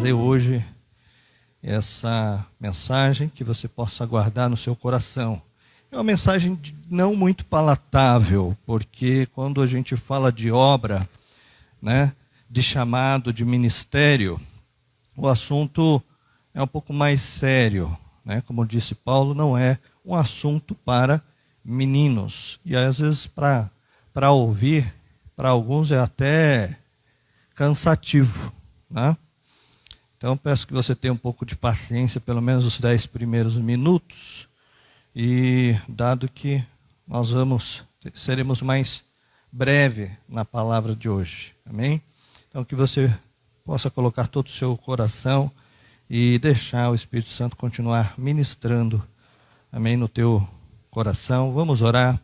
trazer hoje essa mensagem que você possa guardar no seu coração. É uma mensagem não muito palatável, porque quando a gente fala de obra, né, de chamado, de ministério, o assunto é um pouco mais sério, né? Como disse Paulo, não é um assunto para meninos. E às vezes para ouvir, para alguns é até cansativo, né? Então peço que você tenha um pouco de paciência, pelo menos os 10 primeiros minutos, e dado que nós seremos mais breve na palavra de hoje, amém? Então que você possa colocar todo o seu coração e deixar o Espírito Santo continuar ministrando, amém, no teu coração. Vamos orar.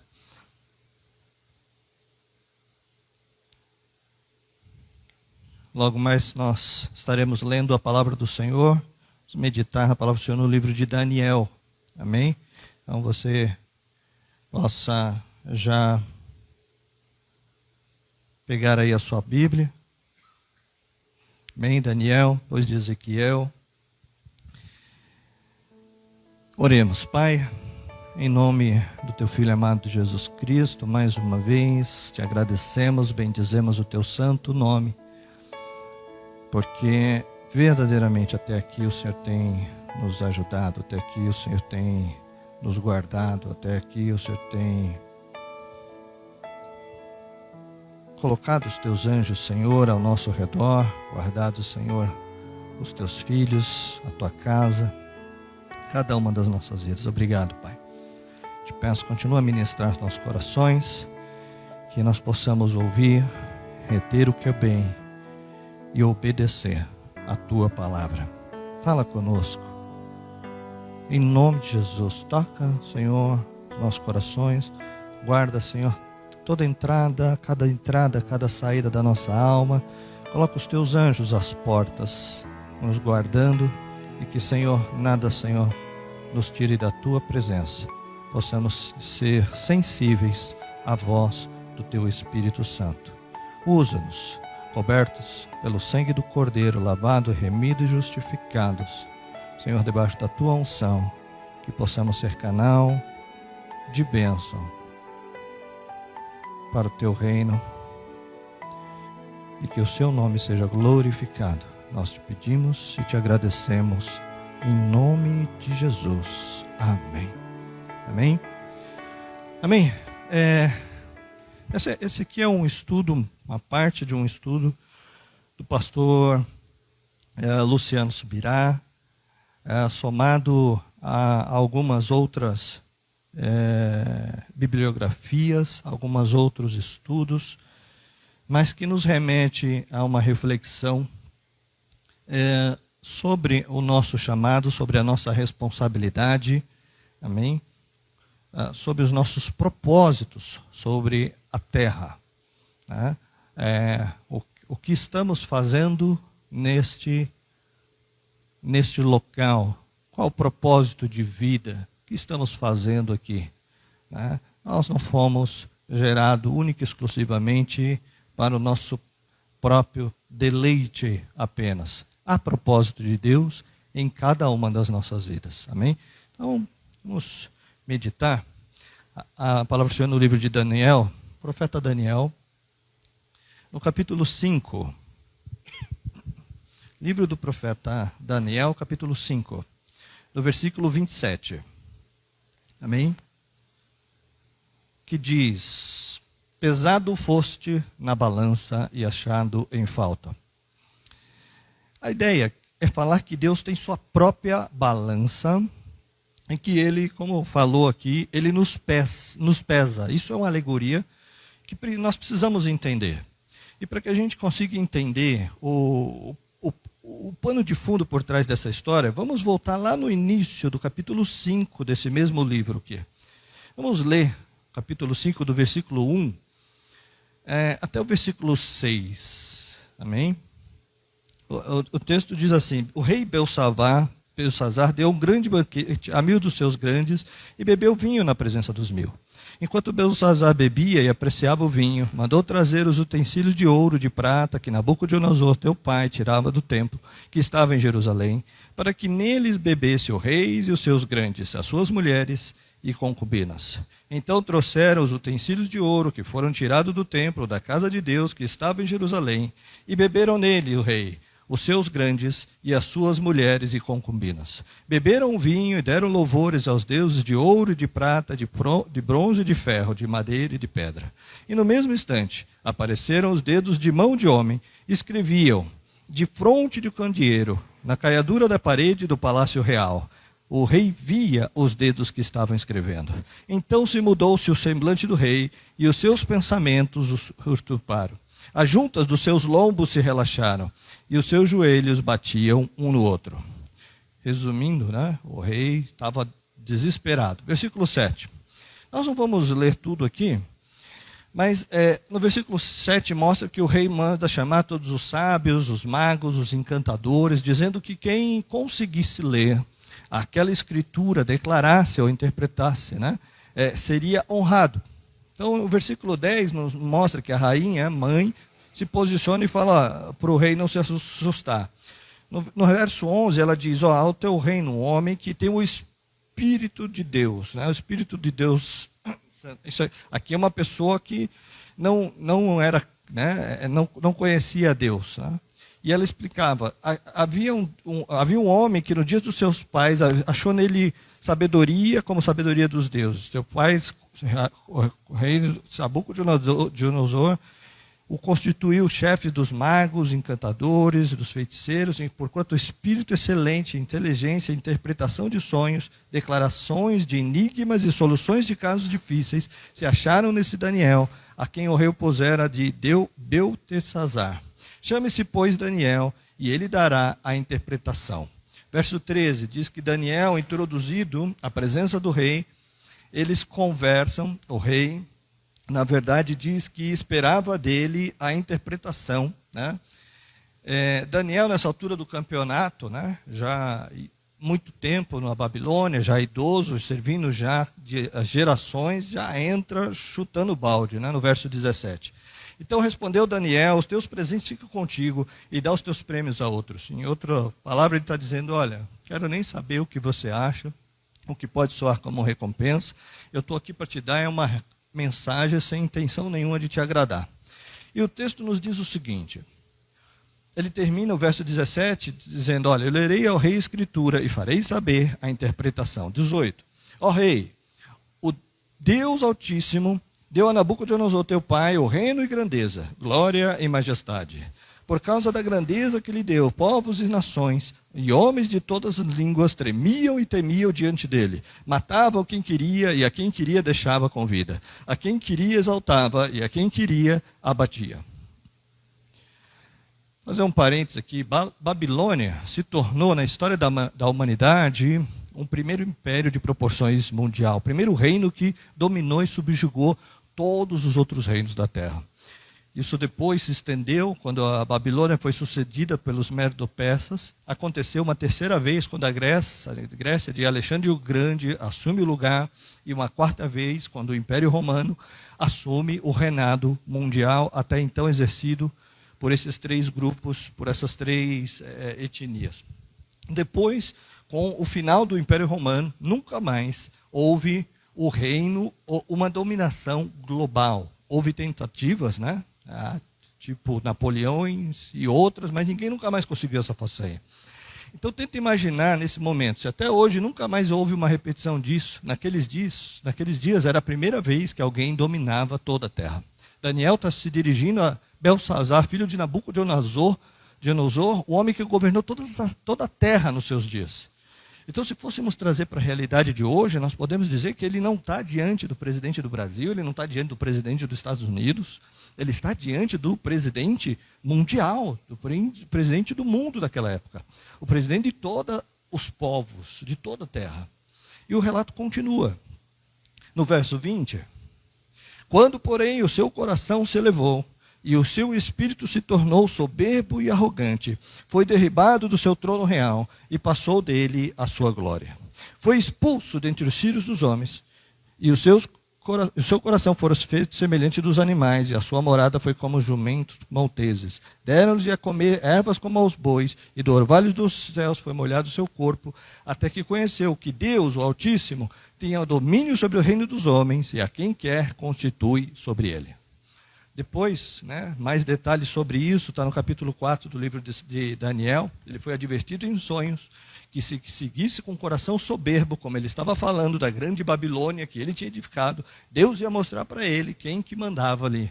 Logo mais nós estaremos lendo a palavra do Senhor, vamos meditar na palavra do Senhor no livro de Daniel, amém? Então você possa já pegar aí a sua Bíblia, amém? Daniel, depois de Ezequiel. Oremos. Pai, em nome do teu Filho amado Jesus Cristo, mais uma vez te agradecemos, bendizemos o teu santo nome, porque verdadeiramente até aqui o Senhor tem nos ajudado, até aqui o Senhor tem nos guardado, até aqui o Senhor tem colocado os teus anjos, Senhor, ao nosso redor, guardado, Senhor, os teus filhos, a tua casa, cada uma das nossas vidas. Obrigado, Pai. Te peço, continua a ministrar os nossos corações, que nós possamos ouvir, reter o que é bem e obedecer a tua palavra. Fala conosco. Em nome de Jesus, toca, Senhor, nossos corações. Guarda, Senhor, toda entrada, cada saída da nossa alma. Coloca os teus anjos às portas, nos guardando, e que, Senhor, nada, Senhor, nos tire da tua presença. Possamos ser sensíveis à voz do teu Espírito Santo. Usa-nos, cobertos pelo sangue do Cordeiro, lavados, remidos e justificados, Senhor, debaixo da tua unção, que possamos ser canal de bênção para o teu reino, e que o seu nome seja glorificado. Nós te pedimos e te agradecemos em nome de Jesus. Amém. Amém. Amém. Esse aqui é um estudo, uma parte de um estudo do pastor Luciano Subirá, somado a algumas outras bibliografias, alguns outros estudos, mas que nos remete a uma reflexão sobre o nosso chamado, sobre a nossa responsabilidade, amém? Sobre os nossos propósitos sobre a terra, né? O que estamos fazendo neste local, qual o propósito de vida que estamos fazendo aqui, né? Nós não fomos gerados única e exclusivamente para o nosso próprio deleite apenas. Há propósito de Deus em cada uma das nossas vidas, amém? Então, vamos meditar a palavra do Senhor no livro de Daniel, profeta Daniel, no capítulo 5. Livro do profeta Daniel, capítulo 5, no versículo 27. Amém? Que diz: pesado foste na balança e achado em falta. A ideia é falar que Deus tem sua própria balança, em que ele, como falou aqui, ele nos pesa. Isso é uma alegoria que nós precisamos entender. E para que a gente consiga entender o pano de fundo por trás dessa história, vamos voltar lá no início do capítulo 5 desse mesmo livro aqui. Vamos ler capítulo 5 do versículo 1 até o versículo 6. Amém? O texto diz assim: o rei Belsazar deu um grande banquete a 1000 dos seus grandes e bebeu vinho na presença dos 1000. Enquanto Belsazzar bebia e apreciava o vinho, mandou trazer os utensílios de ouro e de prata que Nabucodonosor, teu pai, tirava do templo, que estava em Jerusalém, para que neles bebesse o rei e os seus grandes, as suas mulheres e concubinas. Então trouxeram os utensílios de ouro que foram tirados do templo da casa de Deus, que estava em Jerusalém, e beberam nele o rei, os seus grandes e as suas mulheres e concubinas. Beberam o vinho e deram louvores aos deuses de ouro e de prata, de bronze e de ferro, de madeira e de pedra. E no mesmo instante apareceram os dedos de mão de homem, e escreviam de fronte do candeeiro, na caiadura da parede do palácio real. O rei via os dedos que estavam escrevendo. Então se mudou-se o semblante do rei, e os seus pensamentos os turbaram. As juntas dos seus lombos se relaxaram, e os seus joelhos batiam um no outro. Resumindo, né, o rei estava desesperado. Versículo 7. Nós não vamos ler tudo aqui, mas no versículo 7 mostra que o rei manda chamar todos os sábios, os magos, os encantadores, dizendo que quem conseguisse ler aquela escritura, declarasse ou interpretasse, né, seria honrado. Então, o versículo 10 nos mostra que a rainha, a mãe, se posiciona e fala para o rei não se assustar. No verso 11, ela diz, ao teu reino, um homem que tem o Espírito de Deus. Né? O Espírito de Deus, isso aqui é uma pessoa que não era, né, não conhecia Deus. Né? E ela explicava, havia um homem que no dia dos seus pais achou nele sabedoria como sabedoria dos deuses. Seu pai, o rei Nabucodonosor, o constituiu chefe dos magos, encantadores, dos feiticeiros, porquanto o espírito excelente, inteligência, interpretação de sonhos, declarações de enigmas e soluções de casos difíceis se acharam nesse Daniel, a quem o rei pusera de Beltesazar. Chame-se, pois, Daniel, e ele dará a interpretação. Verso 13 diz que Daniel, introduzido à presença do rei, eles conversam, o rei, na verdade, diz que esperava dele a interpretação. Né? Daniel, nessa altura do campeonato, né, já muito tempo na Babilônia, já idoso, servindo já de gerações, já entra chutando balde, né, no verso 17. Então respondeu Daniel, os teus presentes ficam contigo e dá os teus prêmios a outros. Em outra palavra ele está dizendo, olha, quero nem saber o que você acha, o que pode soar como recompensa. Eu estou aqui para te dar uma mensagem sem intenção nenhuma de te agradar. E o texto nos diz o seguinte, ele termina o verso 17 dizendo, olha, eu lerei ao rei a escritura e farei saber a interpretação. 18, ó rei, o Deus Altíssimo deu a Nabucodonosor, teu pai, o reino e grandeza, glória e majestade. Por causa da grandeza que lhe deu, povos e nações, e homens de todas as línguas tremiam e temiam diante dele. Matava quem queria, e a quem queria deixava com vida. A quem queria exaltava, e a quem queria abatia. Vou fazer um parênteses aqui. Babilônia se tornou, na história da humanidade, um primeiro império de proporções mundial. O primeiro reino que dominou e subjugou todos os outros reinos da terra. Isso depois se estendeu, quando a Babilônia foi sucedida pelos Medo-Persas. Aconteceu uma terceira vez, quando a Grécia de Alexandre o Grande assume o lugar, e uma quarta vez, quando o Império Romano assume o reinado mundial, até então exercido por esses três grupos, por essas três etnias. Depois, com o final do Império Romano, nunca mais houve o reino, uma dominação global. Houve tentativas, né? Tipo Napoleão e outras, mas ninguém nunca mais conseguiu essa façanha. Então tenta imaginar nesse momento, se até hoje nunca mais houve uma repetição disso, naqueles dias era a primeira vez que alguém dominava toda a terra. Daniel está se dirigindo a Belsazzar, filho de Nabucodonosor, o homem que governou toda a terra nos seus dias. Então, se fôssemos trazer para a realidade de hoje, nós podemos dizer que ele não está diante do presidente do Brasil, ele não está diante do presidente dos Estados Unidos, ele está diante do presidente mundial, do presidente do mundo daquela época, o presidente de todos os povos, de toda a terra. E o relato continua. No verso 20, quando, porém, o seu coração se elevou, e o seu espírito se tornou soberbo e arrogante, foi derribado do seu trono real e passou dele a sua glória. Foi expulso dentre os filhos dos homens, e os seus seu coração fora feito semelhante dos animais, e a sua morada foi como jumentos malteses. Deram-lhe a comer ervas como aos bois, e do orvalho dos céus foi molhado o seu corpo, até que conheceu que Deus, o Altíssimo, tinha domínio sobre o reino dos homens, e a quem quer constitui sobre ele. Depois, mais detalhes sobre isso, está no capítulo 4 do livro de Daniel. Ele foi advertido em sonhos que se seguisse com o coração soberbo, como ele estava falando da grande Babilônia que ele tinha edificado, Deus ia mostrar para ele quem que mandava ali.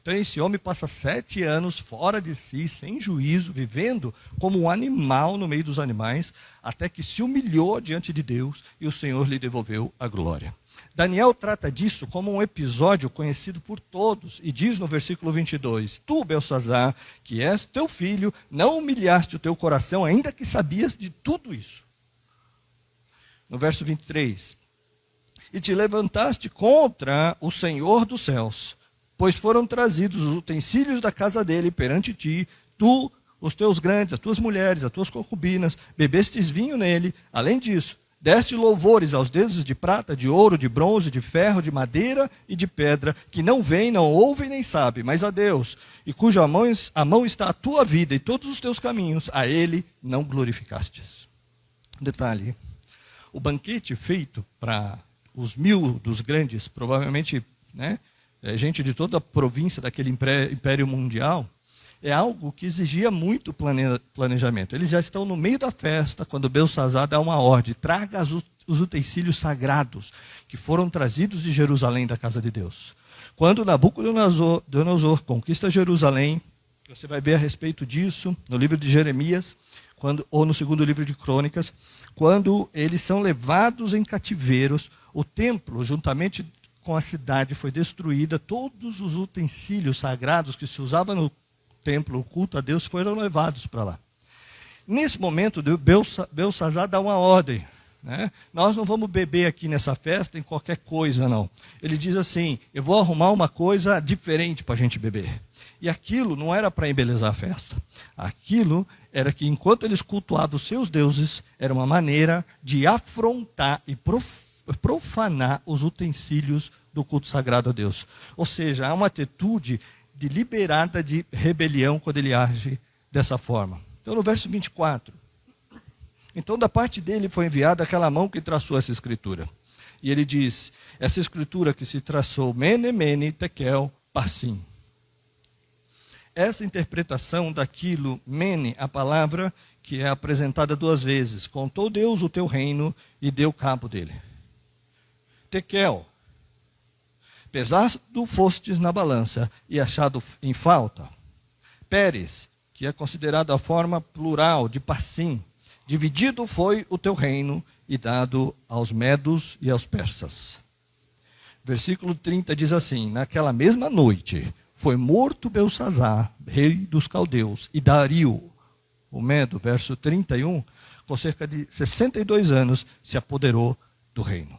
Então esse homem passa 7 anos fora de si, sem juízo, vivendo como um animal no meio dos animais, até que se humilhou diante de Deus e o Senhor lhe devolveu a glória. Daniel trata disso como um episódio conhecido por todos e diz no versículo 22, tu, Belsazzar, que és teu filho, não humilhaste o teu coração, ainda que sabias de tudo isso. No verso 23, e te levantaste contra o Senhor dos céus, pois foram trazidos os utensílios da casa dele perante ti, tu, os teus grandes, as tuas mulheres, as tuas concubinas, bebestes vinho nele, além disso, deste louvores aos deuses de prata, de ouro, de bronze, de ferro, de madeira e de pedra, que não veem, não ouvem nem sabem, mas a Deus, e cuja mão está a tua vida e todos os teus caminhos, a ele não glorificastes. Detalhe, o banquete feito para os 1000 dos grandes, provavelmente gente de toda a província daquele império mundial, é algo que exigia muito planejamento. Eles já estão no meio da festa, quando Belsazzar dá uma ordem, traga os utensílios sagrados que foram trazidos de Jerusalém, da casa de Deus. Quando Nabucodonosor conquista Jerusalém, você vai ver a respeito disso no livro de Jeremias, ou no segundo livro de Crônicas, quando eles são levados em cativeiros, o templo, juntamente com a cidade, foi destruída, todos os utensílios sagrados que se usavam no templo, o culto a Deus, foram levados para lá. Nesse momento, Belsazzar dá uma ordem. Nós não vamos beber aqui nessa festa em qualquer coisa, não. Ele diz assim, eu vou arrumar uma coisa diferente para a gente beber. E aquilo não era para embelezar a festa. Aquilo era que, enquanto eles cultuavam os seus deuses, era uma maneira de afrontar e profanar os utensílios do culto sagrado a Deus. Ou seja, há uma atitude deliberada de rebelião quando ele age dessa forma. Então, no verso 24, então da parte dele foi enviada aquela mão que traçou essa escritura. E ele diz, essa escritura que se traçou, Mene, Mene, Tekel, Parsim. Essa interpretação daquilo, Mene, a palavra que é apresentada 2 vezes, contou Deus o teu reino e deu cabo dele. Tekel, pesado fostes na balança e achado em falta. Pérez, que é considerado a forma plural de Parsim, dividido foi o teu reino e dado aos medos e aos persas. Versículo 30 diz assim, naquela mesma noite foi morto Belsazzar, rei dos caldeus, e Dario, o Medo, verso 31, com cerca de 62 anos, se apoderou do reino.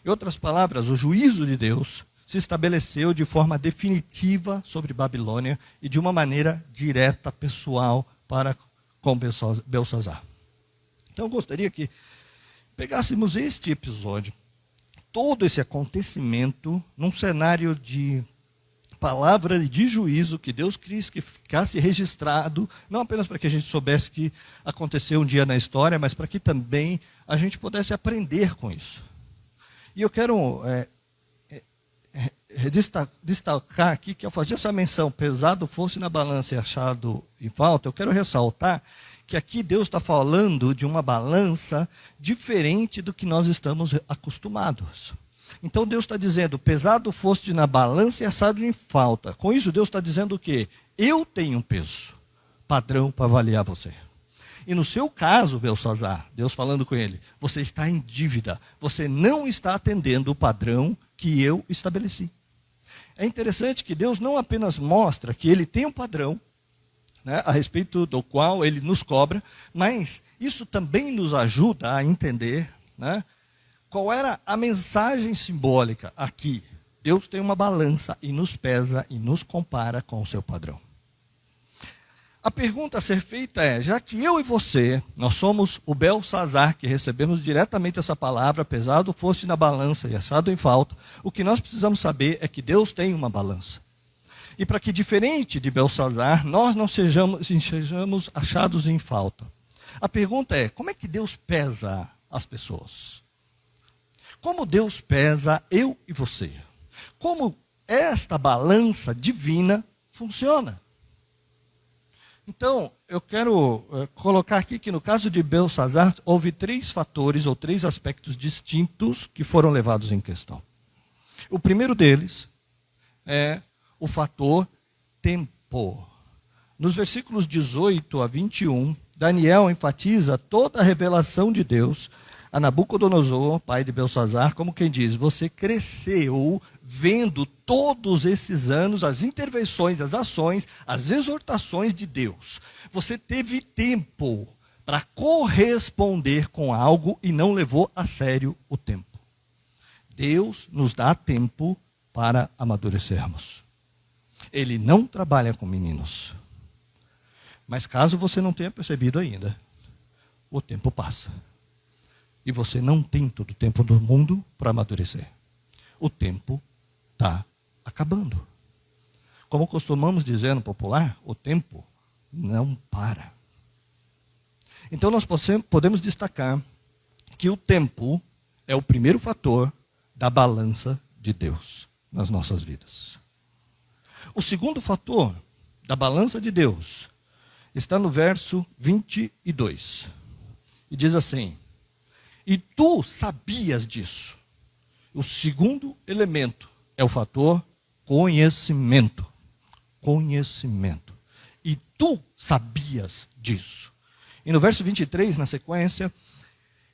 Em outras palavras, o juízo de Deus se estabeleceu de forma definitiva sobre Babilônia e de uma maneira direta, pessoal, para com Belsazzar. Então eu gostaria que pegássemos este episódio, todo esse acontecimento, num cenário de palavra de juízo que Deus quis que ficasse registrado, não apenas para que a gente soubesse que aconteceu um dia na história, mas para que também a gente pudesse aprender com isso. E eu quero destacar aqui que ao fazer essa menção, pesado fosse na balança e achado em falta, eu quero ressaltar que aqui Deus está falando de uma balança diferente do que nós estamos acostumados. Então Deus está dizendo, pesado foste na balança e achado em falta. Com isso Deus está dizendo o quê? Eu tenho um peso padrão para avaliar você. E no seu caso, Belsazzar, Deus falando com ele, você está em dívida, você não está atendendo o padrão que eu estabeleci. É interessante que Deus não apenas mostra que ele tem um padrão, a respeito do qual ele nos cobra, mas isso também nos ajuda a entender qual era a mensagem simbólica aqui. Deus tem uma balança e nos pesa e nos compara com o seu padrão. A pergunta a ser feita é, já que eu e você, nós somos o Belsazar, que recebemos diretamente essa palavra, pesado fosse na balança e achado em falta, o que nós precisamos saber é que Deus tem uma balança. E para que, diferente de Belsazar, nós não sejamos achados em falta. A pergunta é, como é que Deus pesa as pessoas? Como Deus pesa eu e você? Como esta balança divina funciona? Então, eu quero colocar aqui que no caso de Belsazar, houve 3 fatores ou 3 aspectos distintos que foram levados em questão. O primeiro deles é o fator tempo. Nos versículos 18 a 21, Daniel enfatiza toda a revelação de Deus a Nabucodonosor, pai de Belsazar, como quem diz, você cresceu vendo todos esses anos as intervenções, as ações, as exortações de Deus. Você teve tempo para corresponder com algo e não levou a sério o tempo. Deus nos dá tempo para amadurecermos. Ele não trabalha com meninos. Mas caso você não tenha percebido ainda, o tempo passa. E você não tem todo o tempo do mundo para amadurecer. O tempo está acabando. Como costumamos dizer no popular, o tempo não para. Então nós podemos destacar que o tempo é o primeiro fator da balança de Deus nas nossas vidas. O segundo fator da balança de Deus está no verso 22. E diz assim, e tu sabias disso. O segundo elemento é o fator conhecimento. Conhecimento. E tu sabias disso. E no verso 23, na sequência,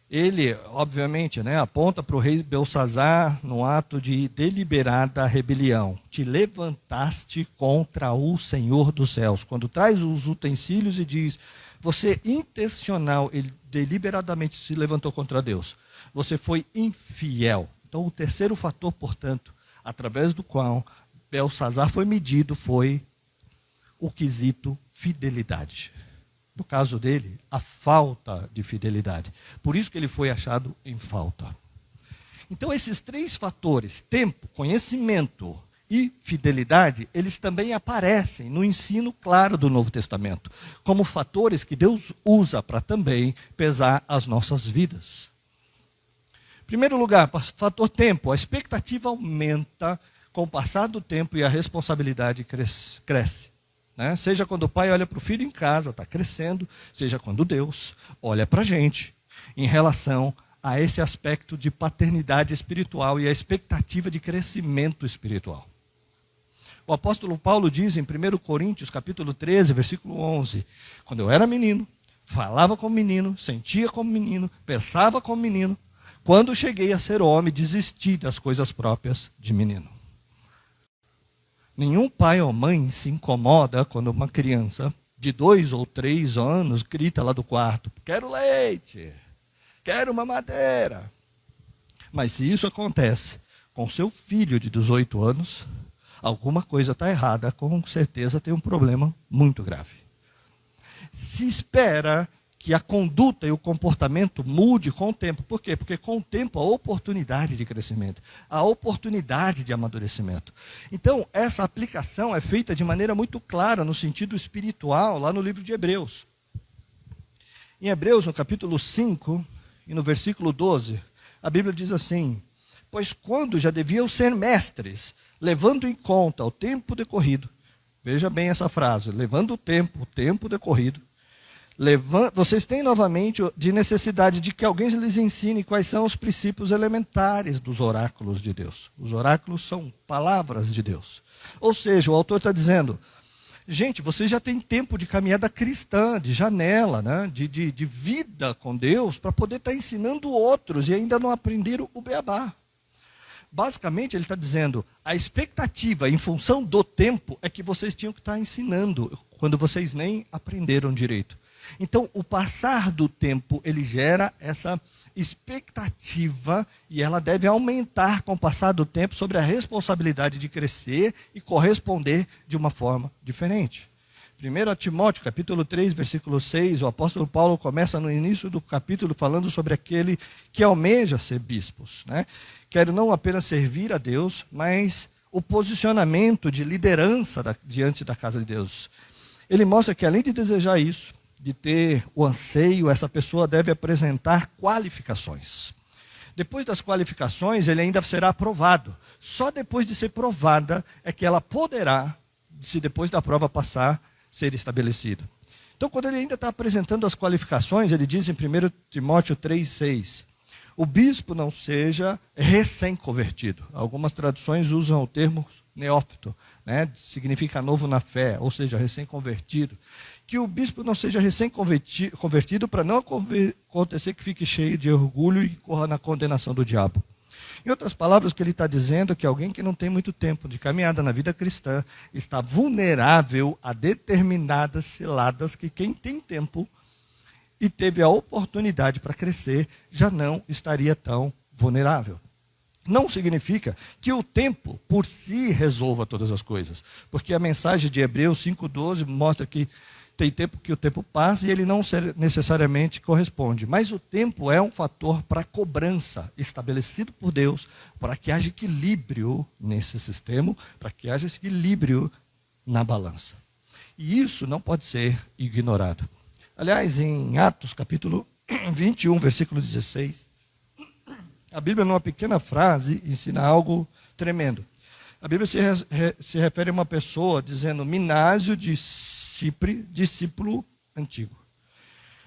ele, obviamente, aponta para o rei Belsazar no ato de deliberada rebelião. Te levantaste contra o Senhor dos céus. Quando traz os utensílios e diz, você intencional, ele deliberadamente se levantou contra Deus. Você foi infiel. Então, o terceiro fator, portanto, através do qual Belsazar foi medido, foi o quesito fidelidade. No caso dele, a falta de fidelidade. Por isso que ele foi achado em falta. Então, esses 3 fatores, tempo, conhecimento e fidelidade, eles também aparecem no ensino claro do Novo Testamento, como fatores que Deus usa para também pesar as nossas vidas. Em primeiro lugar, fator tempo, a expectativa aumenta com o passar do tempo e a responsabilidade cresce. Seja quando o pai olha para o filho em casa, está crescendo, seja quando Deus olha para a gente em relação a esse aspecto de paternidade espiritual e a expectativa de crescimento espiritual. O apóstolo Paulo diz em 1 Coríntios, capítulo 13, versículo 11, quando eu era menino, falava como menino, sentia como menino, pensava como menino, quando cheguei a ser homem, desisti das coisas próprias de menino. Nenhum pai ou mãe se incomoda quando uma criança de 2 ou 3 anos grita lá do quarto, quero leite, quero mamadeira. Mas se isso acontece com seu filho de 18 anos, alguma coisa está errada, com certeza tem um problema muito grave. Se espera que a conduta e o comportamento mude com o tempo. Por quê? Porque com o tempo a oportunidade de crescimento, a oportunidade de amadurecimento. Então, essa aplicação é feita de maneira muito clara no sentido espiritual, lá no livro de Hebreus. Em Hebreus, no capítulo 5 e no versículo 12, a Bíblia diz assim, pois quando já deviam ser mestres, levando em conta o tempo decorrido, veja bem essa frase, levando o tempo decorrido, vocês têm novamente de necessidade de que alguém lhes ensine quais são os princípios elementares dos oráculos de Deus. Os oráculos são palavras de Deus. Ou seja, o autor está dizendo, gente, vocês já têm tempo de caminhada cristã, de janela, de vida com Deus, para poder estar ensinando outros e ainda não aprenderam o beabá. Basicamente, ele está dizendo, a expectativa em função do tempo é que vocês tinham que estar ensinando, quando vocês nem aprenderam direito. Então, o passar do tempo, ele gera essa expectativa e ela deve aumentar com o passar do tempo sobre a responsabilidade de crescer e corresponder de uma forma diferente. 1 Timóteo, capítulo 3, versículo 6, o apóstolo Paulo começa no início do capítulo falando sobre aquele que almeja ser bispos, né? Quer não apenas servir a Deus, mas o posicionamento de liderança diante da casa de Deus. Ele mostra que além de desejar isso, de ter o anseio, essa pessoa deve apresentar qualificações. Depois das qualificações, ele ainda será aprovado. Só depois de ser provada é que ela poderá, se depois da prova passar, ser estabelecido. Então, quando ele ainda está apresentando as qualificações, ele diz em 1 Timóteo 3,6, o bispo não seja recém-convertido. Algumas traduções usam o termo neófito, né? Significa novo na fé, ou seja, recém-convertido. Que o bispo não seja recém-convertido para não acontecer que fique cheio de orgulho e corra na condenação do diabo. Em outras palavras, o que ele está dizendo é que alguém que não tem muito tempo de caminhada na vida cristã está vulnerável a determinadas ciladas que quem tem tempo e teve a oportunidade para crescer já não estaria tão vulnerável. Não significa que o tempo por si resolva todas as coisas, porque a mensagem de Hebreus 5,12 mostra que tem tempo que o tempo passa e ele não necessariamente corresponde. Mas o tempo é um fator para cobrança estabelecido por Deus, para que haja equilíbrio nesse sistema, para que haja equilíbrio na balança. E isso não pode ser ignorado. Aliás, em Atos capítulo 21, versículo 16, a Bíblia, numa pequena frase, ensina algo tremendo. A Bíblia se refere a uma pessoa dizendo Minásio de Chipre, discípulo antigo.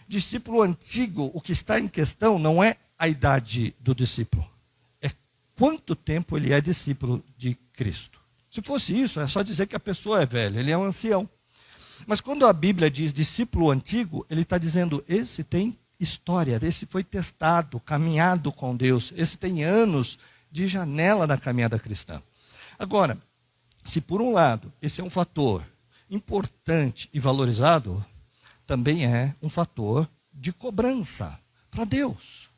Discípulo antigo, o que está em questão não é a idade do discípulo, é quanto tempo ele é discípulo de Cristo. Se fosse isso, é só dizer que a pessoa é velha, ele é um ancião. Mas quando a Bíblia diz discípulo antigo, ele está dizendo, esse tem história, esse foi testado, caminhado com Deus, esse tem anos de janela na caminhada cristã. Agora, se por um lado, esse é um fator importante e valorizado, também é um fator de cobrança para Deus.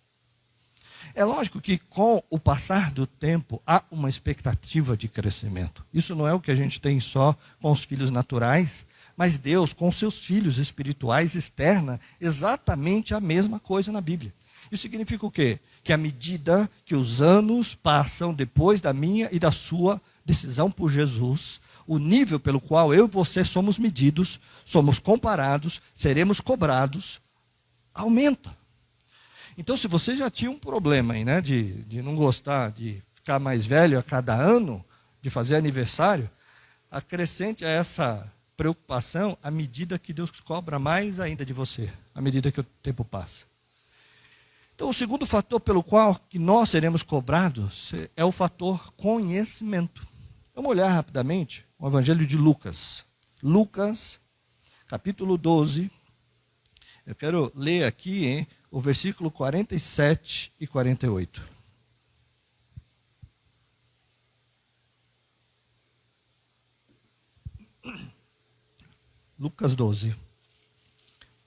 É lógico que com o passar do tempo há uma expectativa de crescimento. Isso não é o que a gente tem só com os filhos naturais, mas Deus com seus filhos espirituais externa exatamente a mesma coisa na Bíblia. Isso significa o quê? Que à medida que os anos passam depois da minha e da sua decisão por Jesus, o nível pelo qual eu e você somos medidos, somos comparados, seremos cobrados, aumenta. Então, se você já tinha um problema aí, né, de não gostar de ficar mais velho a cada ano, de fazer aniversário, acrescente a essa preocupação à medida que Deus cobra mais ainda de você, à medida que o tempo passa. Então, o segundo fator pelo qual que nós seremos cobrados é o fator conhecimento. Vamos olhar rapidamente o Evangelho de Lucas. Lucas, capítulo 12. Eu quero ler aqui o versículo 47 e 48. Lucas 12,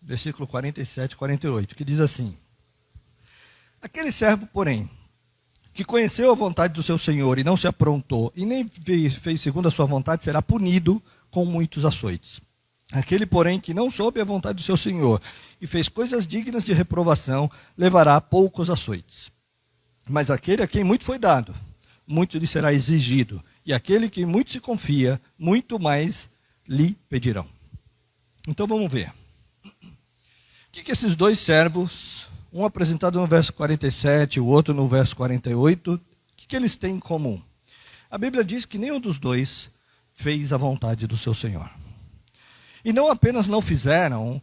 versículo 47 e 48, que diz assim: aquele servo, porém, que conheceu a vontade do seu senhor e não se aprontou, e nem fez segundo a sua vontade, será punido com muitos açoites. Aquele, porém, que não soube a vontade do seu senhor e fez coisas dignas de reprovação, levará poucos açoites. Mas aquele a quem muito foi dado, muito lhe será exigido. E aquele que muito se confia, muito mais lhe pedirão. Então vamos ver. O que esses dois servos, um apresentado no verso 47, o outro no verso 48, o que eles têm em comum? A Bíblia diz que nenhum dos dois fez a vontade do seu Senhor. E não apenas não fizeram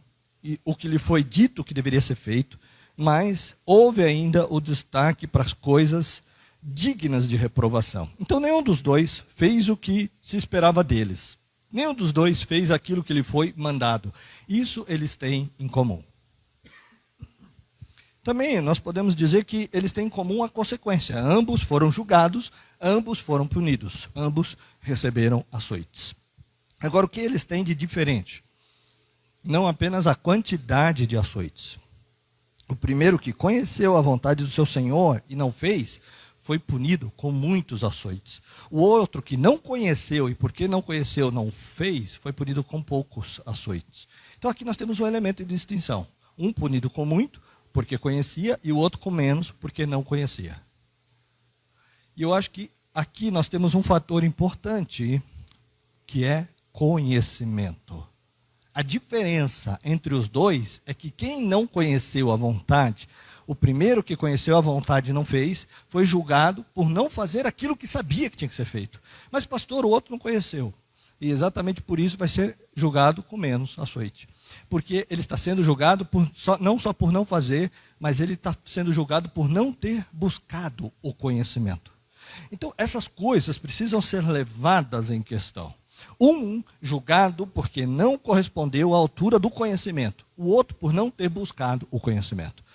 o que lhe foi dito que deveria ser feito, mas houve ainda o destaque para as coisas dignas de reprovação. Então nenhum dos dois fez o que se esperava deles. Nenhum dos dois fez aquilo que lhe foi mandado. Isso eles têm em comum. Também nós podemos dizer que eles têm em comum a consequência. Ambos foram julgados, ambos foram punidos, ambos receberam açoites. Agora, o que eles têm de diferente? Não apenas a quantidade de açoites. O primeiro que conheceu a vontade do seu Senhor e não fez, foi punido com muitos açoites. O outro que não conheceu, e porque não conheceu, não fez, foi punido com poucos açoites. Então aqui nós temos um elemento de distinção. Um punido com muito, porque conhecia, e o outro com menos, porque não conhecia. E eu acho que aqui nós temos um fator importante, que é conhecimento. A diferença entre os dois é que quem não conheceu a vontade, o primeiro que conheceu a vontade e não fez, foi julgado por não fazer aquilo que sabia que tinha que ser feito. Mas, pastor, o outro não conheceu. E exatamente por isso vai ser julgado com menos açoite. Porque ele está sendo julgado não só por não fazer, mas ele está sendo julgado por não ter buscado o conhecimento. Então, essas coisas precisam ser levadas em questão. Um julgado porque não correspondeu à altura do conhecimento. O outro por não ter buscado o conhecimento.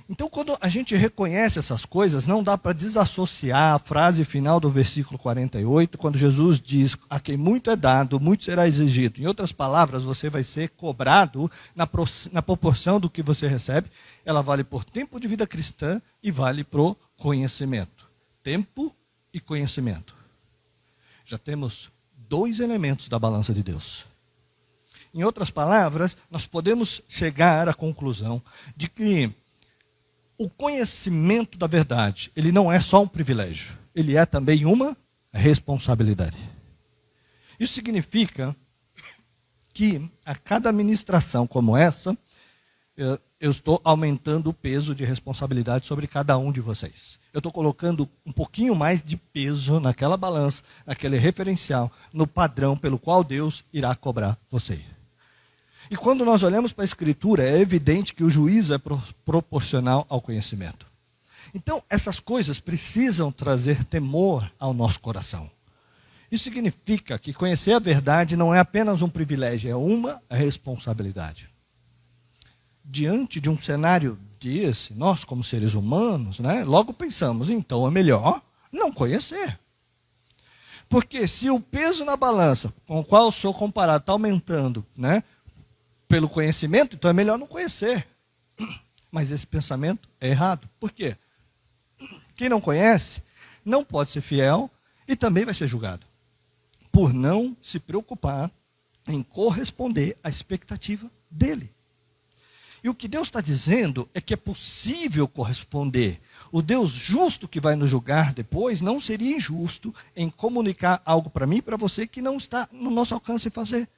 Então, quando a gente reconhece essas coisas, não dá para desassociar a frase final do versículo 48, quando Jesus diz: a quem muito é dado, muito será exigido. Em outras palavras, você vai ser cobrado na proporção do que você recebe. Ela vale por tempo de vida cristã e vale para o conhecimento. Tempo e conhecimento. Já temos 2 elementos da balança de Deus. Em outras palavras, nós podemos chegar à conclusão de que o conhecimento da verdade, ele não é só um privilégio, ele é também uma responsabilidade. Isso significa que a cada ministração como essa, eu estou aumentando o peso de responsabilidade sobre cada um de vocês. Eu estou colocando um pouquinho mais de peso naquela balança, naquele referencial, no padrão pelo qual Deus irá cobrar você. E quando nós olhamos para a Escritura, é evidente que o juízo é proporcional ao conhecimento. Então, essas coisas precisam trazer temor ao nosso coração. Isso significa que conhecer a verdade não é apenas um privilégio, é uma responsabilidade. Diante de um cenário desse, nós como seres humanos, logo pensamos, então é melhor não conhecer. Porque se o peso na balança com o qual eu sou comparado está aumentando, pelo conhecimento, então é melhor não conhecer. Mas esse pensamento é errado. Por quê? Quem não conhece não pode ser fiel e também vai ser julgado por não se preocupar em corresponder à expectativa dele. E o que Deus está dizendo é que é possível corresponder. O Deus justo que vai nos julgar depois não seria injusto em comunicar algo para mim e para você que não está no nosso alcance fazer.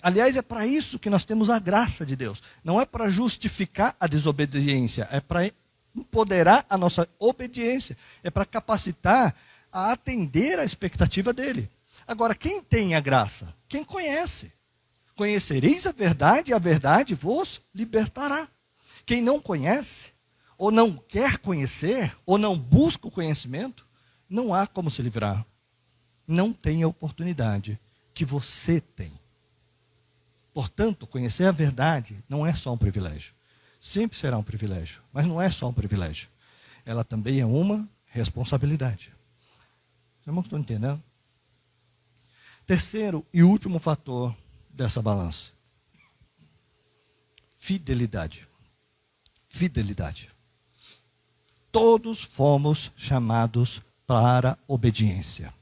Aliás, é para isso que nós temos a graça de Deus. Não é para justificar a desobediência, é para empoderar a nossa obediência. É para capacitar a atender à expectativa dele. Agora, quem tem a graça? Quem conhece. Conhecereis a verdade e a verdade vos libertará. Quem não conhece, ou não quer conhecer, ou não busca o conhecimento, não há como se livrar. Não tem a oportunidade que você tem. Portanto, conhecer a verdade não é só um privilégio. Sempre será um privilégio, mas não é só um privilégio. Ela também é uma responsabilidade. Vocês não estão entendendo? Terceiro e último fator dessa balança. Fidelidade. Fidelidade. Todos fomos chamados para obediência.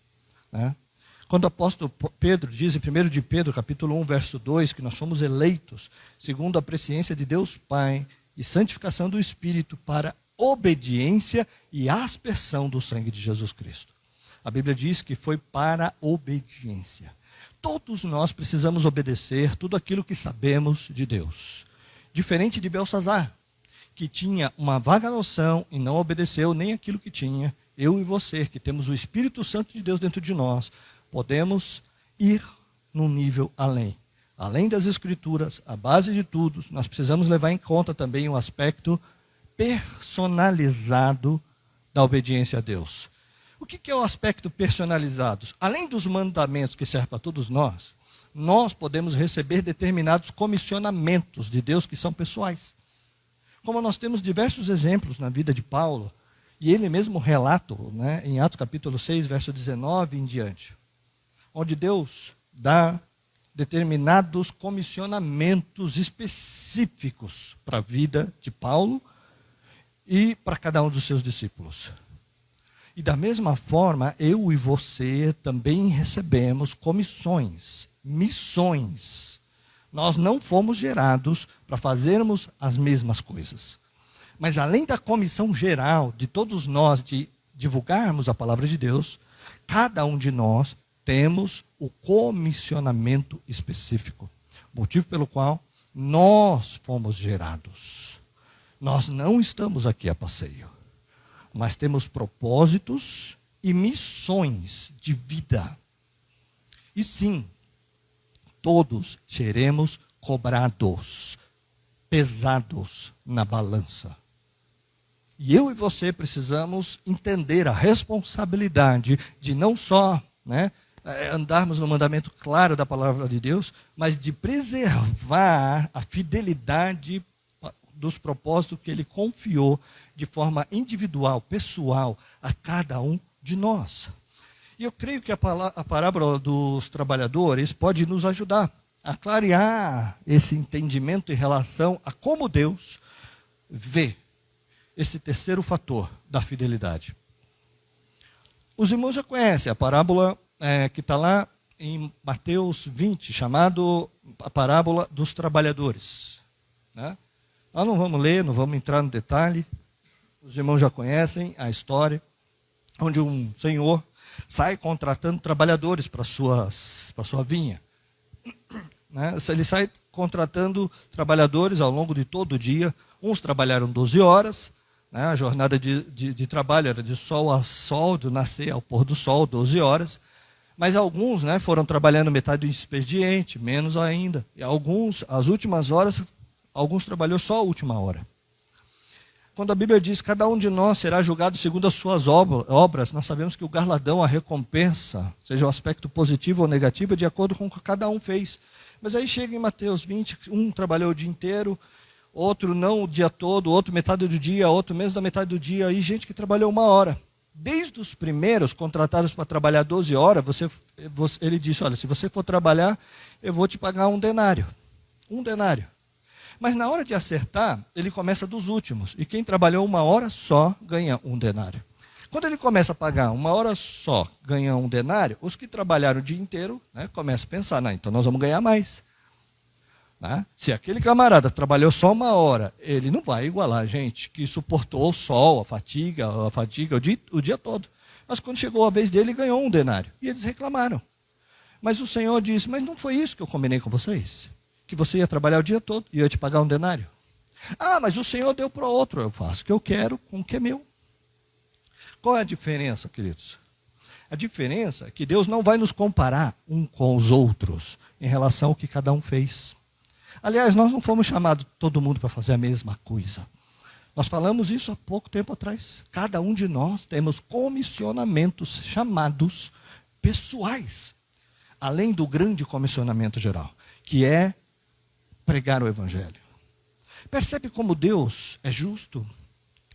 Quando o apóstolo Pedro diz em 1 de Pedro, capítulo 1, verso 2, que nós somos eleitos segundo a presciência de Deus Pai e santificação do Espírito para obediência e aspersão do sangue de Jesus Cristo. A Bíblia diz que foi para obediência. Todos nós precisamos obedecer tudo aquilo que sabemos de Deus. Diferente de Belsazar, que tinha uma vaga noção e não obedeceu nem aquilo que tinha, eu e você, que temos o Espírito Santo de Deus dentro de nós, podemos ir num nível além. Além das Escrituras, a base de tudo, nós precisamos levar em conta também o aspecto personalizado da obediência a Deus. O que é o aspecto personalizado? Além dos mandamentos que servem para todos nós, nós podemos receber determinados comissionamentos de Deus que são pessoais. Como nós temos diversos exemplos na vida de Paulo, e ele mesmo relata, em Atos capítulo 6, verso 19 em diante, onde Deus dá determinados comissionamentos específicos para a vida de Paulo e para cada um dos seus discípulos. E da mesma forma, eu e você também recebemos comissões, missões. Nós não fomos gerados para fazermos as mesmas coisas. Mas além da comissão geral de todos nós de divulgarmos a palavra de Deus, cada um de nós temos o comissionamento específico. Motivo pelo qual nós fomos gerados. Nós não estamos aqui a passeio. Mas temos propósitos e missões de vida. E sim, todos seremos cobrados, pesados na balança. E eu e você precisamos entender a responsabilidade de não só andarmos no mandamento claro da palavra de Deus, mas de preservar a fidelidade dos propósitos que Ele confiou de forma individual, pessoal, a cada um de nós. E eu creio que a parábola dos trabalhadores pode nos ajudar a clarear esse entendimento em relação a como Deus vê esse terceiro fator da fidelidade. Os irmãos já conhecem a parábola que está lá em Mateus 20, chamado a parábola dos trabalhadores. Né? Nós não vamos ler, não vamos entrar no detalhe. Os irmãos já conhecem a história, onde um senhor sai contratando trabalhadores para sua vinha. Né? Ele sai contratando trabalhadores ao longo de todo o dia. Uns trabalharam 12 horas, né? A jornada de trabalho era de sol a sol, do nascer ao pôr do sol, 12 horas. Mas alguns foram trabalhando metade do expediente, menos ainda. E alguns, as últimas horas, alguns trabalhou só a última hora. Quando a Bíblia diz, cada um de nós será julgado segundo as suas obras, nós sabemos que o galardão, a recompensa, seja o aspecto positivo ou negativo, é de acordo com o que cada um fez. Mas aí chega em Mateus 20, um trabalhou o dia inteiro, outro não o dia todo, outro metade do dia, outro menos da metade do dia, e gente que trabalhou 1 hora. Desde os primeiros contratados para trabalhar 12 horas, ele disse, olha, se você for trabalhar, eu vou te pagar 1 denário. 1 denário. Mas na hora de acertar, ele começa dos últimos. E quem trabalhou 1 hora só ganha 1 denário. Quando ele começa a pagar 1 hora só, ganha 1 denário, os que trabalharam o dia inteiro começam a pensar, então nós vamos ganhar mais. Se aquele camarada trabalhou só 1 hora, ele não vai igualar a gente que suportou o sol, a fatiga o dia todo. Mas quando chegou a vez dele, ele ganhou 1 denário. E eles reclamaram. Mas o Senhor disse, mas não foi isso que eu combinei com vocês? Que você ia trabalhar o dia todo e eu ia te pagar 1 denário. Ah, mas o Senhor deu para outro. Eu faço o que eu quero com o que é meu. Qual é a diferença, queridos? A diferença é que Deus não vai nos comparar um com os outros em relação ao que cada um fez. Aliás, nós não fomos chamados todo mundo para fazer a mesma coisa. Nós falamos isso há pouco tempo atrás. Cada um de nós temos comissionamentos chamados pessoais, além do grande comissionamento geral, que é pregar o Evangelho. Percebe como Deus é justo?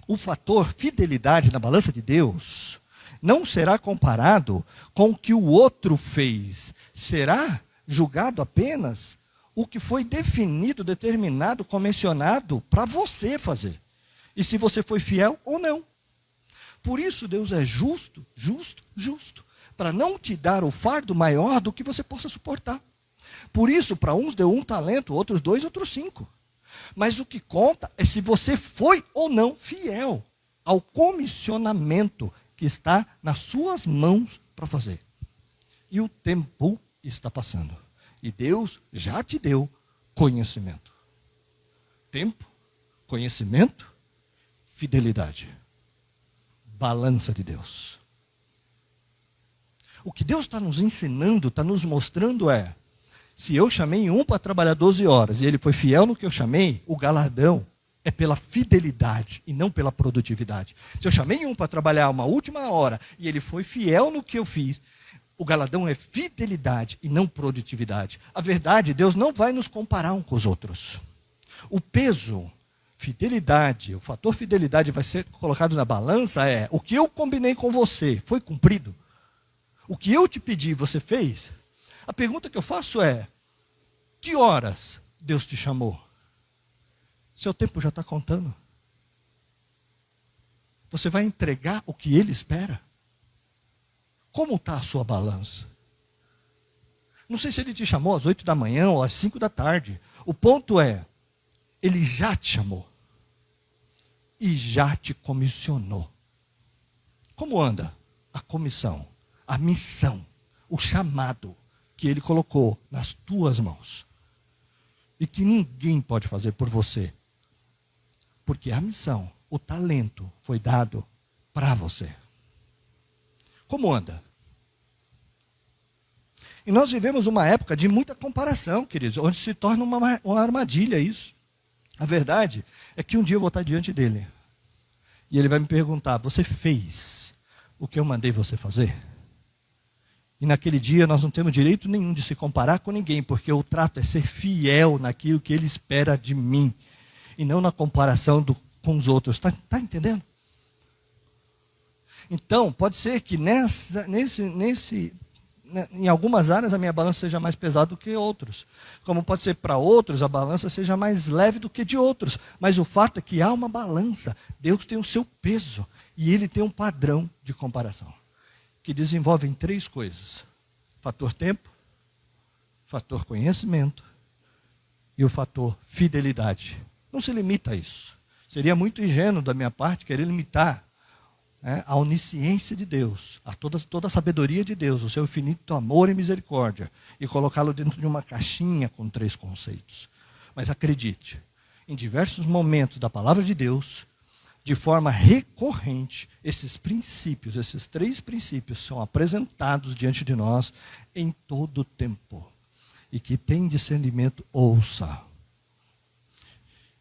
O fator fidelidade na balança de Deus não será comparado com o que o outro fez. Será julgado apenas o que foi definido, determinado, convencionado para você fazer. E se você foi fiel ou não. Por isso Deus é justo, para não te dar o fardo maior do que você possa suportar. Por isso, para uns deu 1 talento, outros 2, outros 5. Mas o que conta é se você foi ou não fiel ao comissionamento que está nas suas mãos para fazer. E o tempo está passando. E Deus já te deu conhecimento. Tempo, conhecimento, fidelidade. Balança de Deus. O que Deus está nos ensinando, está nos mostrando se eu chamei um para trabalhar 12 horas e ele foi fiel no que eu chamei, o galardão é pela fidelidade e não pela produtividade. Se eu chamei um para trabalhar 1 última hora e ele foi fiel no que eu fiz, o galardão é fidelidade e não produtividade. A verdade, Deus não vai nos comparar um com os outros. O peso, fidelidade, o fator fidelidade vai ser colocado na balança o que eu combinei com você, foi cumprido? O que eu te pedi, você fez? A pergunta que eu faço que horas Deus te chamou? Seu tempo já está contando. Você vai entregar o que Ele espera? Como está a sua balança? Não sei se ele te chamou às 8 da manhã ou às 5 da tarde. O ponto é, ele já te chamou. E já te comissionou. Como anda a comissão, a missão, o chamado que ele colocou nas tuas mãos? E que ninguém pode fazer por você. Porque a missão, o talento foi dado para você. Como anda? E nós vivemos uma época de muita comparação, queridos, onde se torna uma armadilha isso. A verdade é que um dia eu vou estar diante dele. E ele vai me perguntar, você fez o que eu mandei você fazer? E naquele dia nós não temos direito nenhum de se comparar com ninguém, porque o trato é ser fiel naquilo que ele espera de mim. E não na comparação com os outros. Está entendendo? Então, pode ser que em algumas áreas a minha balança seja mais pesada do que outros. Como pode ser para outros a balança seja mais leve do que de outros. Mas o fato é que há uma balança. Deus tem o seu peso. E ele tem um padrão de comparação. Que desenvolve em 3 coisas. Fator tempo, fator conhecimento e o fator fidelidade. Não se limita a isso. Seria muito ingênuo da minha parte querer limitar a onisciência de Deus, a toda a sabedoria de Deus, o seu infinito amor e misericórdia, e colocá-lo dentro de uma caixinha com 3 conceitos. Mas acredite, em diversos momentos da palavra de Deus, de forma recorrente, esses princípios, esses 3 princípios são apresentados diante de nós em todo o tempo. E que tem discernimento, ouça.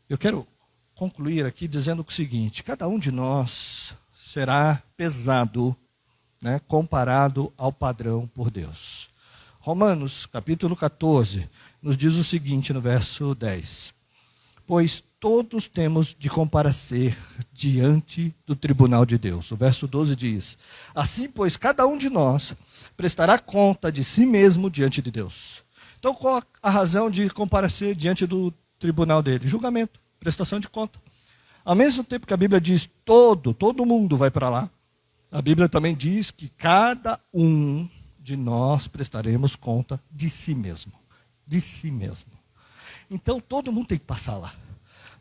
Eu quero concluir aqui dizendo o seguinte, cada um de nós será pesado, comparado ao padrão por Deus. Romanos, capítulo 14, nos diz o seguinte no verso 10. Pois todos temos de comparecer diante do tribunal de Deus. O verso 12 diz, assim, pois, cada um de nós prestará conta de si mesmo diante de Deus. Então, qual a razão de comparecer diante do tribunal dele? Julgamento, prestação de conta. Ao mesmo tempo que a Bíblia diz todo mundo vai para lá, a Bíblia também diz que cada um de nós prestaremos conta de si mesmo. De si mesmo. Então todo mundo tem que passar lá.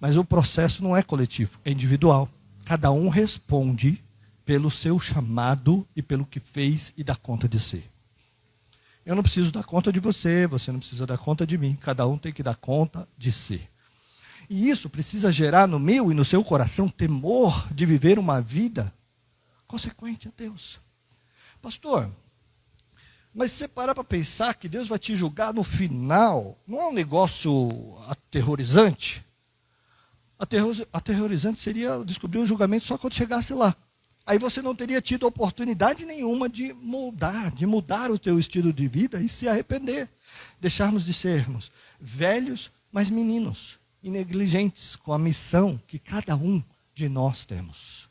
Mas o processo não é coletivo, é individual. Cada um responde pelo seu chamado e pelo que fez e dá conta de si. Eu não preciso dar conta de você, você não precisa dar conta de mim. Cada um tem que dar conta de si. E isso precisa gerar no meu e no seu coração temor de viver uma vida consequente a Deus. Pastor, mas se você parar para pensar que Deus vai te julgar no final, não é um negócio aterrorizante? Aterrorizante seria descobrir o julgamento só quando chegasse lá. Aí você não teria tido oportunidade nenhuma de mudar o teu estilo de vida e se arrepender. Deixarmos de sermos velhos, mas meninos. E negligentes com a missão que cada um de nós temos.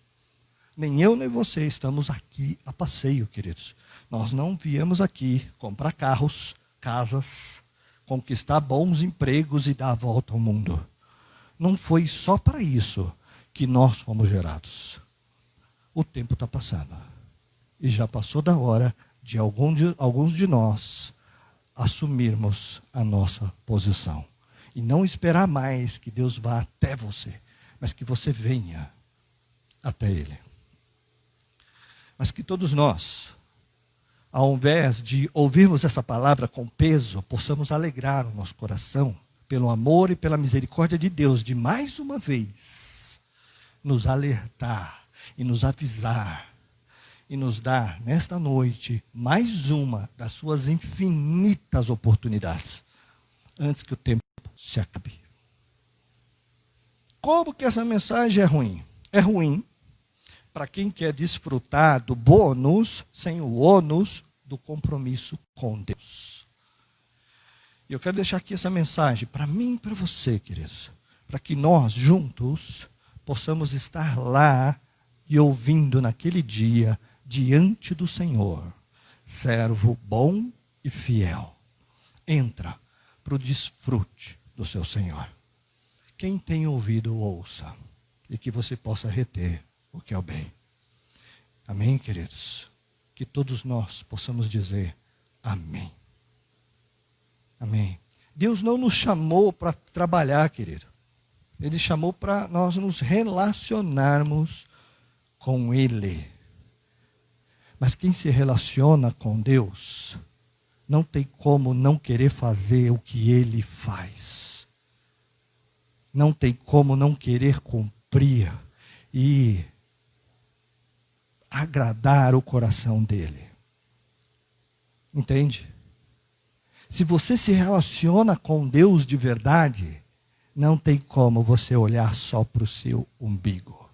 Nem eu nem você estamos aqui a passeio, queridos. Nós não viemos aqui comprar carros, casas, conquistar bons empregos e dar a volta ao mundo. Não foi só para isso que nós fomos gerados. O tempo está passando. E já passou da hora de alguns de nós assumirmos a nossa posição. E não esperar mais que Deus vá até você, mas que você venha até Ele. Mas que todos nós, ao invés de ouvirmos essa palavra com peso, possamos alegrar o nosso coração pelo amor e pela misericórdia de Deus, de mais uma vez nos alertar e nos avisar e nos dar nesta noite mais uma das suas infinitas oportunidades antes que o tempo se acabe. Como que essa mensagem é ruim? É ruim para quem quer desfrutar do bônus sem o ônus do compromisso com Deus. E eu quero deixar aqui essa mensagem para mim e para você, queridos, para que nós juntos possamos estar lá e ouvindo naquele dia diante do Senhor, servo bom e fiel. Entra para o desfrute do seu Senhor. Quem tem ouvido, ouça. E que você possa reter o que é o bem. Amém, queridos? que todos nós possamos dizer amém. Amém. Deus não nos chamou para trabalhar, querido. Ele chamou para nós nos relacionarmos com Ele. Mas quem se relaciona com Deus, não tem como não querer fazer o que Ele faz. Não tem como não querer cumprir e agradar o coração dEle. Entende? Se você se relaciona com Deus de verdade, não tem como você olhar só para o seu umbigo.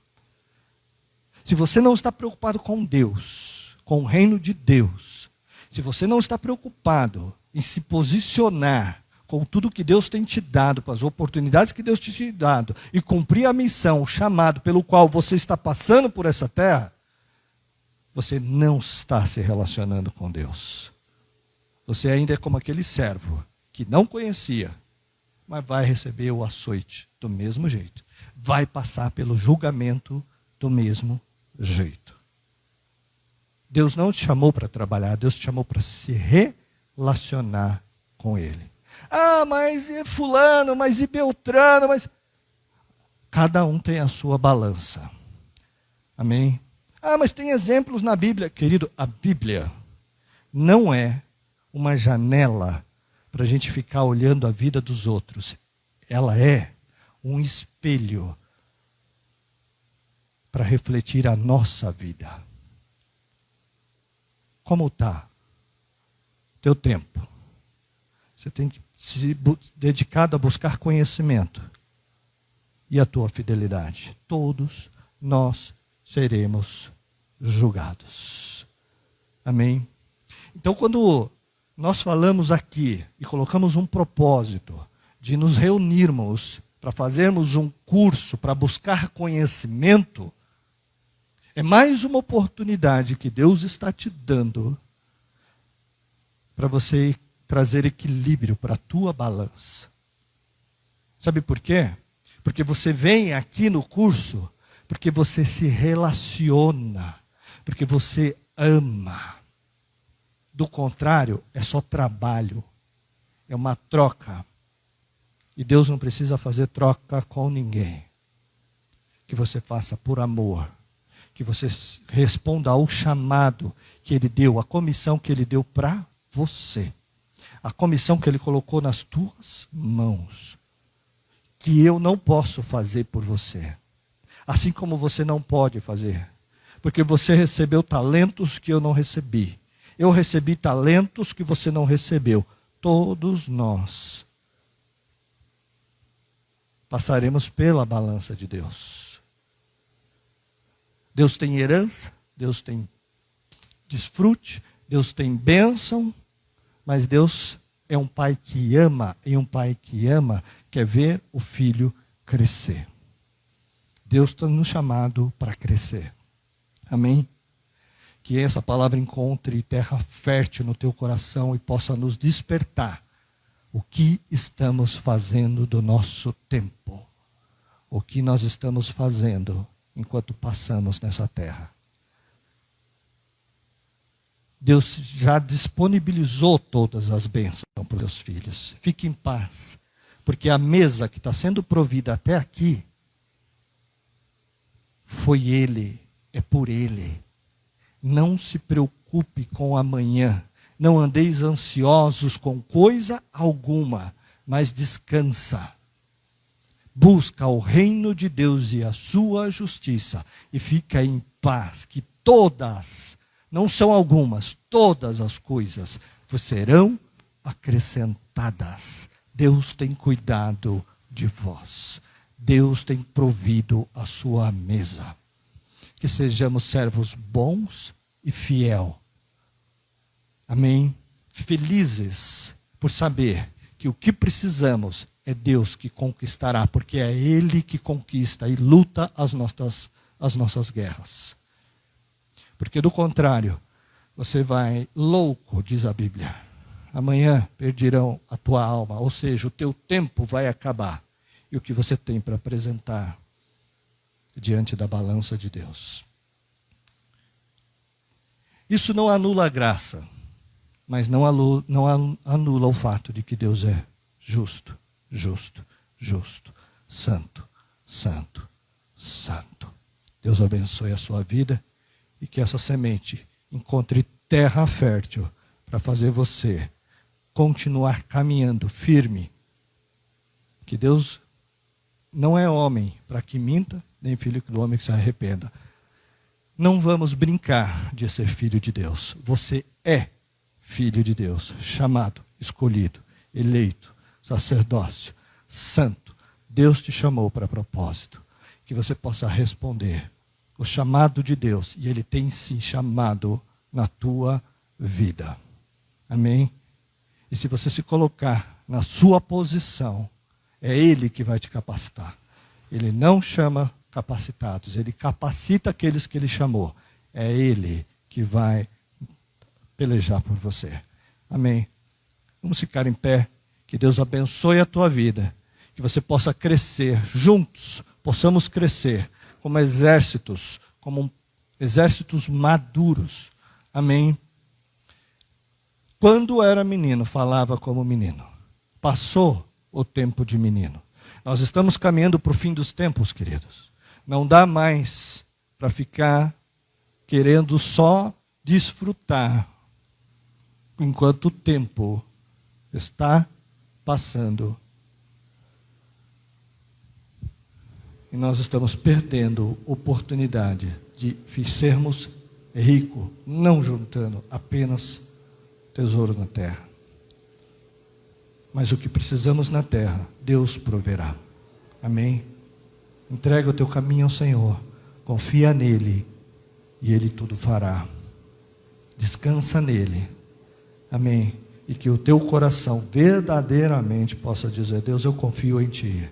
Se você não está preocupado com Deus, com o reino de Deus, se você não está preocupado em se posicionar com tudo que Deus tem te dado, com as oportunidades que Deus te dado, e cumprir a missão, o chamado pelo qual você está passando por essa terra, você não está se relacionando com Deus. Você ainda é como aquele servo que não conhecia, mas vai receber o açoite do mesmo jeito. Vai passar pelo julgamento do mesmo jeito. Deus não te chamou para trabalhar, Deus te chamou para se relacionar com Ele. Ah, mas e fulano, mas e Beltrano, mas... Cada um tem a sua balança. Amém? Ah, mas tem exemplos na Bíblia. Querido, a Bíblia não é uma janela para a gente ficar olhando a vida dos outros. Ela é um espelho para refletir a nossa vida. Como está teu tempo? Você tem se dedicado a buscar conhecimento e a tua fidelidade. Todos nós seremos julgados. Amém? Então, quando nós falamos aqui e colocamos um propósito de nos reunirmos para fazermos um curso para buscar conhecimento, é mais uma oportunidade que Deus está te dando para você trazer equilíbrio para a tua balança. Sabe por quê? Porque você vem aqui no curso porque você se relaciona, porque você ama. Do contrário, é só trabalho, é uma troca. E Deus não precisa fazer troca com ninguém. Que você faça por amor, que você responda ao chamado que Ele deu, a comissão que Ele deu para você. A comissão que Ele colocou nas tuas mãos, que eu não posso fazer por você. Assim como você não pode fazer. Porque você recebeu talentos que eu não recebi. Eu recebi talentos que você não recebeu. Todos nós passaremos pela balança de Deus. Deus tem herança, Deus tem desfrute, Deus tem bênção, mas Deus é um pai que ama, e um pai que ama quer ver o filho crescer. Deus está nos chamado para crescer. Amém? Que essa palavra encontre terra fértil no teu coração e possa nos despertar o que estamos fazendo do nosso tempo. O que nós estamos fazendo enquanto passamos nessa terra. Deus já disponibilizou todas as bênçãos para os seus filhos. Fique em paz, porque a mesa que está sendo provida até aqui, foi Ele, é por Ele. Não se preocupe com o amanhã. Não andeis ansiosos com coisa alguma, mas descansa. Busca o reino de Deus e a sua justiça e fica em paz, que todas, não são algumas, todas as coisas vos serão acrescentadas. Deus tem cuidado de vós. Deus tem provido a sua mesa. Que sejamos servos bons e fiel. Amém? Felizes por saber que o que precisamos é Deus que conquistará, porque é Ele que conquista e luta as nossas guerras. Porque do contrário, você vai louco, diz a Bíblia. Amanhã perderão a tua alma, ou seja, o teu tempo vai acabar. E o que você tem para apresentar diante da balança de Deus. Isso não anula a graça, mas não anula o fato de que Deus é justo, justo, justo, santo, santo, santo. Deus abençoe a sua vida e que essa semente encontre terra fértil para fazer você continuar caminhando firme. Que Deus não é homem para que minta, nem filho do homem que se arrependa. Não vamos brincar de ser filho de Deus. Você é filho de Deus, chamado, escolhido, eleito, sacerdócio, santo. Deus te chamou para propósito. Que você possa responder o chamado de Deus. E Ele tem sim chamado na tua vida. Amém? E se você se colocar na sua posição, é Ele que vai te capacitar. Ele não chama capacitados, Ele capacita aqueles que Ele chamou. É Ele que vai pelejar por você. Amém? Vamos ficar em pé. Que Deus abençoe a tua vida. Que você possa crescer juntos. Possamos crescer como exércitos maduros. Amém? Quando era menino, falava como menino. Passou o tempo de menino. Nós estamos caminhando para o fim dos tempos, queridos. Não dá mais para ficar querendo só desfrutar enquanto o tempo está passando. E nós estamos perdendo oportunidade de sermos ricos, não juntando apenas tesouro na terra. Mas o que precisamos na terra, Deus proverá. Amém? Entrega o teu caminho ao Senhor, confia nele e Ele tudo fará. Descansa nele. Amém? E que o teu coração verdadeiramente possa dizer: Deus, eu confio em Ti.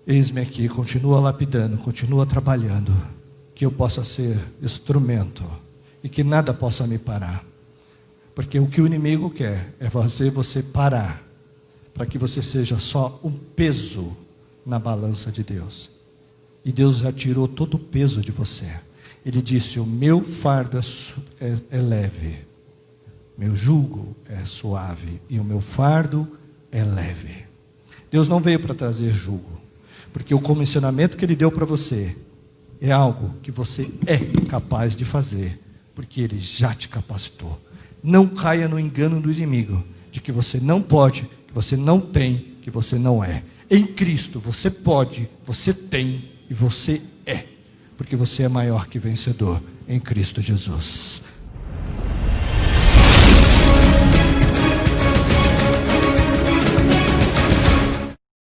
Eis-me aqui, continua lapidando, continua trabalhando, que eu possa ser instrumento e que nada possa me parar. Porque o que o inimigo quer é fazer você parar, para que você seja só um peso na balança de Deus. E Deus já tirou todo o peso de você. Ele disse: o meu fardo é leve, meu jugo é suave e o meu fardo é leve. Deus não veio para trazer jugo, porque o comissionamento que Ele deu para você é algo que você é capaz de fazer, porque Ele já te capacitou. Não caia no engano do inimigo, de que você não pode, que você não tem, que você não é. Em Cristo você pode, você tem e você é, porque você é maior que vencedor em Cristo Jesus.